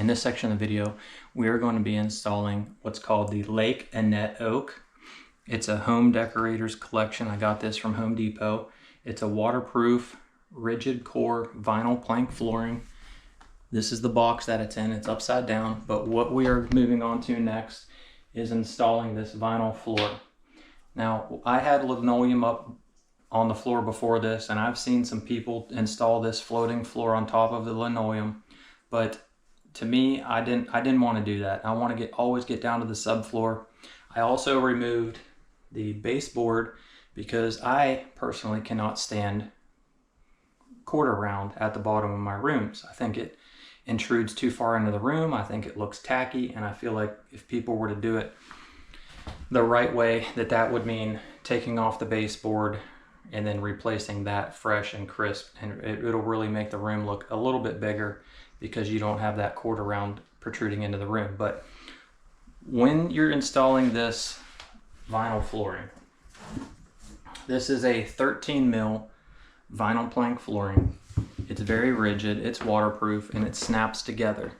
In this section of the video, we are going to be installing what's called the Lake Annette Oak. It's a home decorators collection. I got this from Home Depot. It's a waterproof, rigid core vinyl plank flooring. This is the box that it's in. It's upside down, but what we are moving on to next is installing this vinyl floor. Now, I had linoleum up on the floor before this, and I've seen some people install this floating floor on top of the linoleum, but to me, I didn't want to do that. I want to always get down to the subfloor. I also removed the baseboard because I personally cannot stand quarter round at the bottom of my rooms. I think it intrudes too far into the room. I think it looks tacky, and I feel like if people were to do it the right way, that would mean taking off the baseboard and then replacing that fresh and crisp, and it'll really make the room look a little bit bigger because you don't have that quarter round protruding into the room. But when you're installing this vinyl flooring, this is a 13 mil vinyl plank flooring. It's very rigid, it's waterproof, and it snaps together.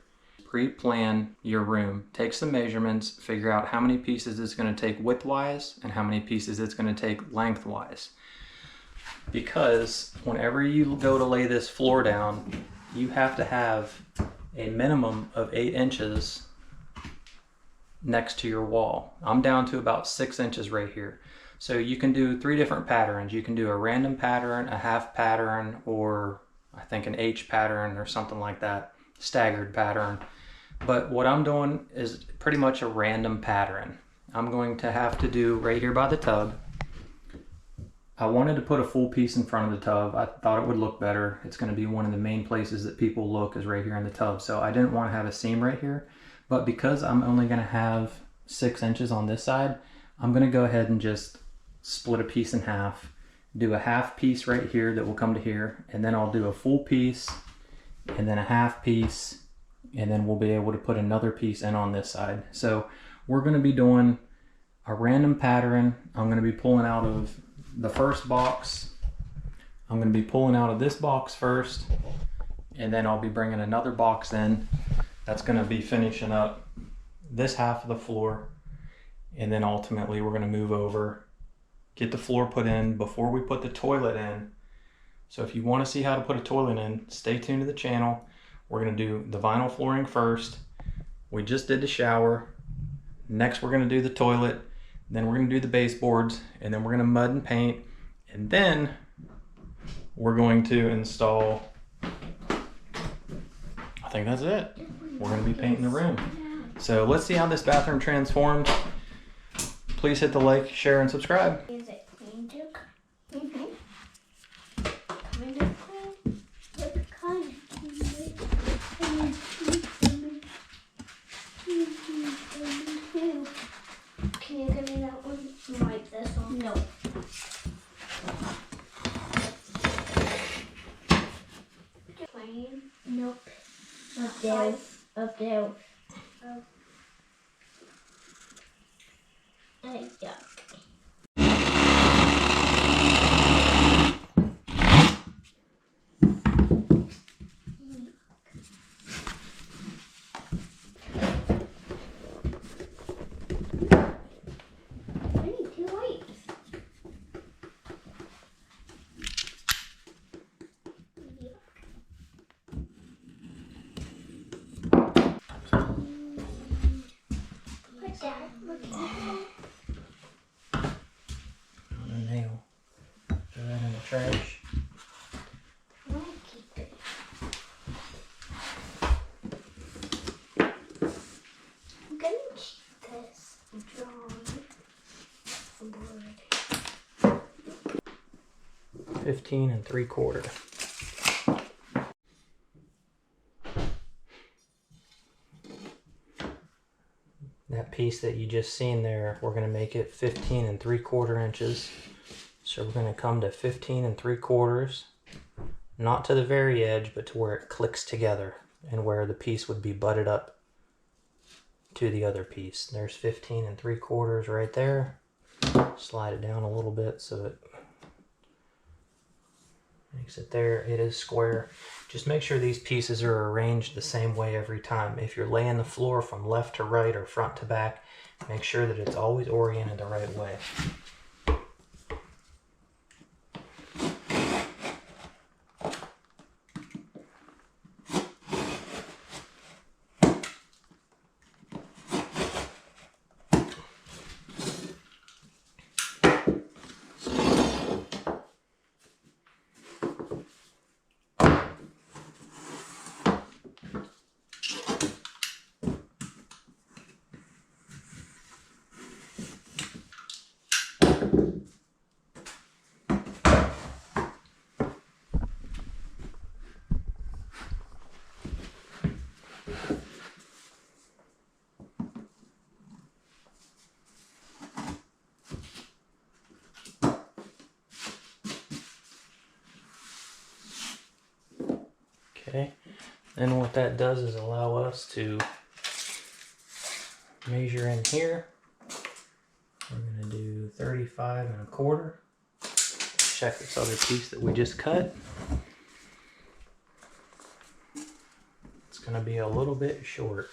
Pre-plan your room. Take some measurements, figure out how many pieces it's going to take widthwise and how many pieces it's going to take lengthwise. Because whenever you go to lay this floor down, you have to have a minimum of 8 inches next to your wall. I'm down to about 6 inches right here. So you can do 3 different patterns. You can do a random pattern, a half pattern, or I think an H pattern or something like that, staggered pattern. But what I'm doing is pretty much a random pattern. I'm going to have to do right here by the tub. I wanted to put a full piece in front of the tub. I thought it would look better. It's going to be one of the main places that people look is right here in the tub. So I didn't want to have a seam right here. But because I'm only going to have 6 inches on this side, I'm going to go ahead and just split a piece in half. Do a half piece right here that will come to here. And then I'll do a full piece and then a half piece. And then we'll be able to put another piece in on this side. So we're going to be doing a random pattern. I'm going to be pulling out of the first box. I'm going to be pulling out of this box first, and then I'll be bringing another box in that's going to be finishing up this half of the floor, and then ultimately we're going to move over, get the floor put in before we put the toilet in. So if you want to see how to put a toilet in, stay tuned to the channel. We're going to do the vinyl flooring first. We just did the shower. Next we're going to do the toilet. Then we're going to do the baseboards, and then we're going to mud and paint, and then we're going to install, I think that's it. We're going to be painting the room. So let's see how this bathroom transformed. Please hit the like, share, and subscribe. Is it clean, Duke? Mm-hmm. Kind of clean. What kind of clean? Can you give me that one? Wipe this one? No. Plain? Nope. Up there. Up there. Oh. Yeah. 15 3/4. That piece that you just seen there, we're going to make it 15 3/4 inches. So we're going to come to 15 3/4, not to the very edge, but to where it clicks together and where the piece would be butted up to the other piece. There's 15 3/4 right there. Slide it down a little bit so it Makes it there. It is square. Just make sure these pieces are arranged the same way every time. If you're laying the floor from left to right or front to back, make sure that it's always oriented the right way. Okay, then what that does is allow us to measure in here. We're going to do 35 1/4. Check this other piece that we just cut. It's going to be a little bit short.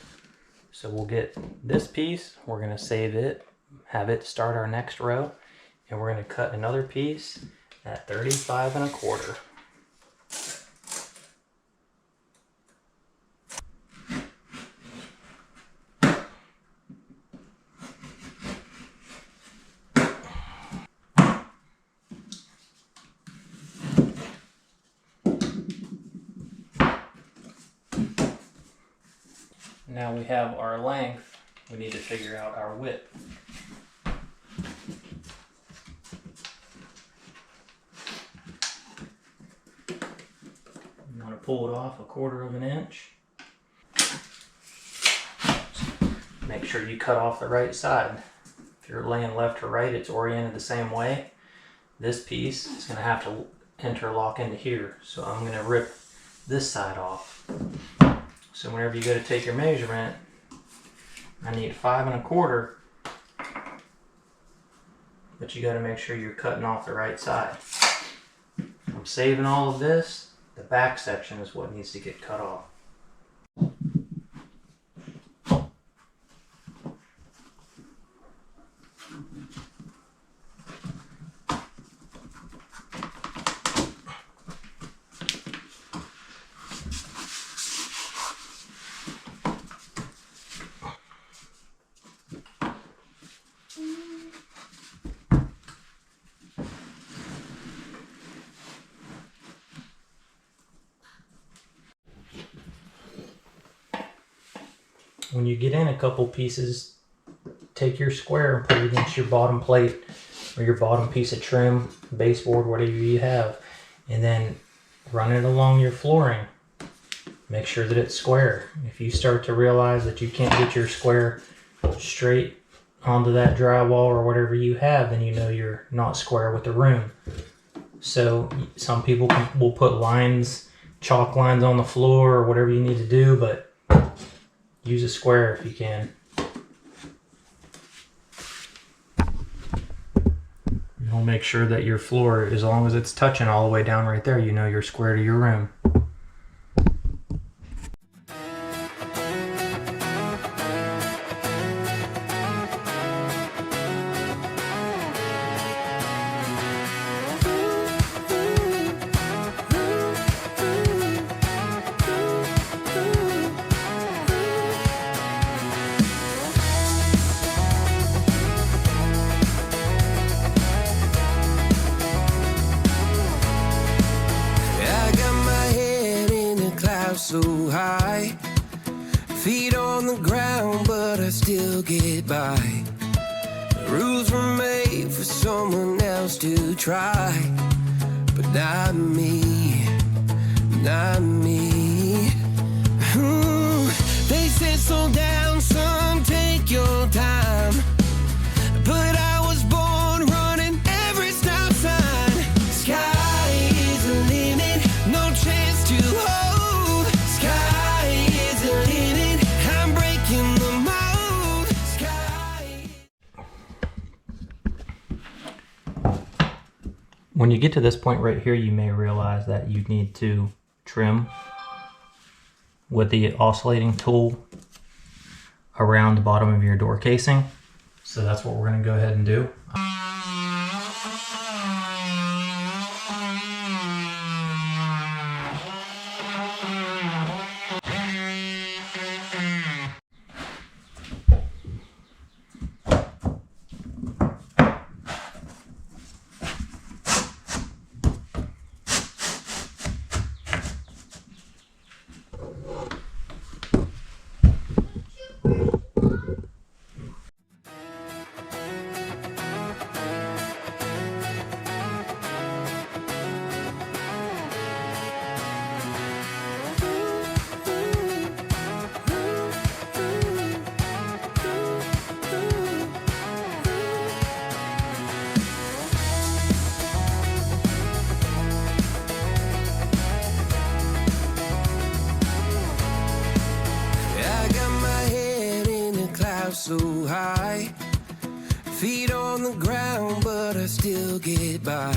So we'll get this piece, we're going to save it, have it start our next row, and we're going to cut another piece at 35 1/4. Now we have our length, we need to figure out our width. You want to pull it off 1/4 inch. Make sure you cut off the right side. If you're laying left to right, it's oriented the same way. This piece is going to have to interlock into here. So I'm going to rip this side off. So whenever you go to take your measurement, I need 5 1/4, but you got to make sure you're cutting off the right side. I'm saving all of this. The back section is what needs to get cut off. When you get in a couple pieces, take your square and put it against your bottom plate or your bottom piece of trim, baseboard, whatever you have, and then run it along your flooring. Make sure that it's square. If you start to realize that you can't get your square straight onto that drywall or whatever you have, then you know you're not square with the room. So some people will put lines, chalk lines on the floor or whatever you need to do, but use a square if you can. You'll make sure that your floor, as long as it's touching all the way down right there, you know you're square to your room. So high, feet on the ground, but I still get by. The rules were made for someone else to try, but not me, not me. They said slow down, son, take your time, but I was born running every stop sign. Sky is the limit, no chance to hold. When you get to this point right here, you may realize that you need to trim with the oscillating tool around the bottom of your door casing. So that's what we're going to go ahead and do. So high, feet on the ground, but I still get by.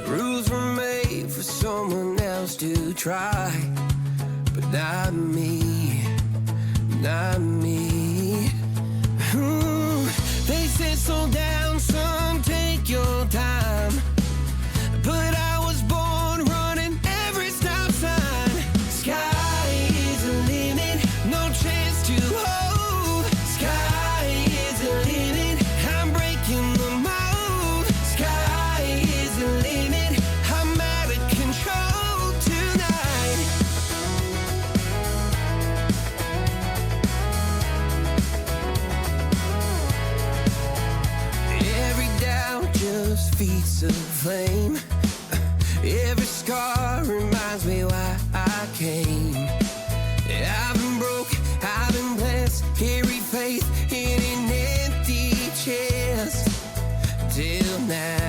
Rules were made for someone else to try, but not me, not me. They said slow down, son, take your time, but I was born running every stop sign. Sky is the limit, no chance to hold. Feet of flame. Every scar reminds me why I came. I've been broke, I've been blessed, carry faith in an empty chest till now.